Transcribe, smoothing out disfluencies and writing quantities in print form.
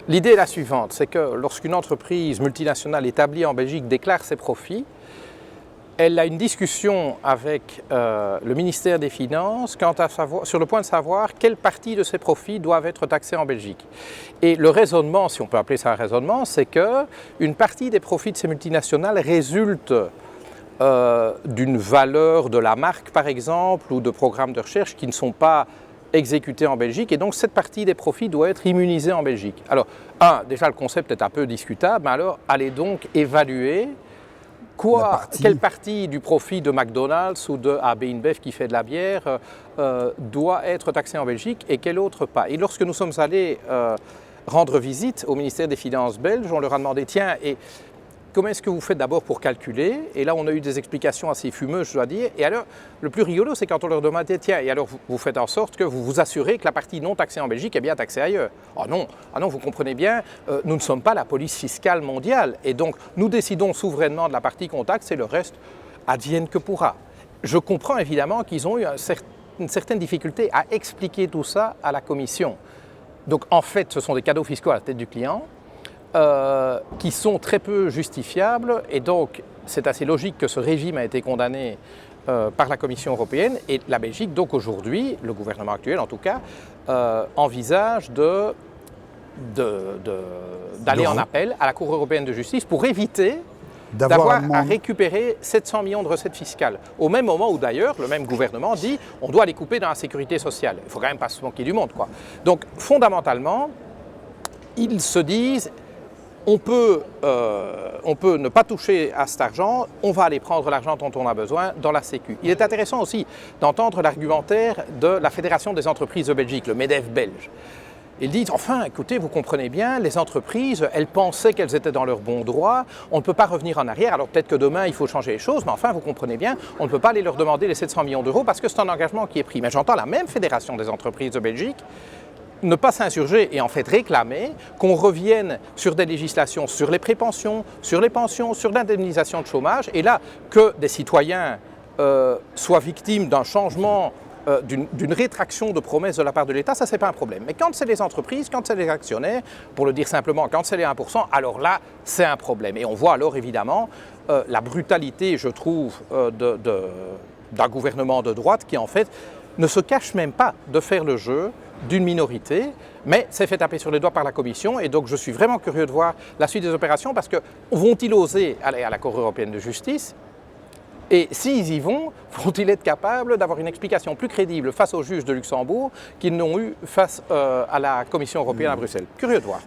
L'idée est la suivante, c'est que lorsqu'une entreprise multinationale établie en Belgique déclare ses profits, elle a une discussion avec le ministère des Finances sur le point de savoir quelle partie de ses profits doivent être taxés en Belgique. Et le raisonnement, si on peut appeler ça un raisonnement, c'est qu'une partie des profits de ces multinationales résulte d'une valeur de la marque, par exemple, ou de programmes de recherche qui ne sont pas exécutés en Belgique, et donc cette partie des profits doit être immunisée en Belgique. Alors, déjà le concept est un peu discutable, mais alors allez donc évaluer quelle partie du profit de McDonald's ou de AB InBev qui fait de la bière doit être taxée en Belgique et quelle autre pas. Et lorsque nous sommes allés rendre visite au ministère des Finances belge, on leur a demandé, tiens, et comment est-ce que vous faites d'abord pour calculer? Et là, on a eu des explications assez fumeuses, je dois dire. Et alors, le plus rigolo, c'est quand on leur demandait, tiens, et alors vous faites en sorte que vous vous assurez que la partie non taxée en Belgique est bien taxée ailleurs. Ah non, vous comprenez bien, nous ne sommes pas la police fiscale mondiale. Et donc, nous décidons souverainement de la partie qu'on taxe et le reste advienne que pourra. Je comprends évidemment qu'ils ont eu une certaine difficulté à expliquer tout ça à la Commission. Donc, en fait, ce sont des cadeaux fiscaux à la tête du client. Qui sont très peu justifiables et donc c'est assez logique que ce régime a été condamné par la Commission européenne et la Belgique, donc aujourd'hui, le gouvernement actuel en tout cas, envisage d'aller en appel à la Cour européenne de justice pour éviter d'avoir à récupérer 700 millions de recettes fiscales. Au même moment où d'ailleurs, le même gouvernement dit on doit les couper dans la sécurité sociale. Il ne faut quand même pas se moquer du monde, quoi. Donc fondamentalement, ils se disent on peut ne pas toucher à cet argent, on va aller prendre l'argent dont on a besoin dans la Sécu. Il est intéressant aussi d'entendre l'argumentaire de la Fédération des entreprises de Belgique, le MEDEF belge. Ils disent, enfin, écoutez, vous comprenez bien, les entreprises, elles pensaient qu'elles étaient dans leur bon droit, on ne peut pas revenir en arrière, alors peut-être que demain il faut changer les choses, mais enfin, vous comprenez bien, on ne peut pas aller leur demander les 700 millions d'euros parce que c'est un engagement qui est pris. Mais j'entends la même Fédération des entreprises de Belgique ne pas s'insurger et en fait réclamer qu'on revienne sur des législations sur les prépensions, sur les pensions, sur l'indemnisation de chômage, et là que des citoyens soient victimes d'un changement, d'une rétraction de promesses de la part de l'État, ça c'est pas un problème. Mais quand c'est les entreprises, quand c'est les actionnaires, pour le dire simplement, quand c'est les 1%, alors là c'est un problème. Et on voit alors évidemment la brutalité, je trouve, d'un gouvernement de droite qui en fait ne se cache même pas de faire le jeu d'une minorité, mais s'est fait taper sur les doigts par la Commission et donc je suis vraiment curieux de voir la suite des opérations parce que vont-ils oser aller à la Cour européenne de justice et s'ils y vont-ils être capables d'avoir une explication plus crédible face aux juges de Luxembourg qu'ils n'ont eu face à la Commission européenne à Bruxelles? Curieux de voir.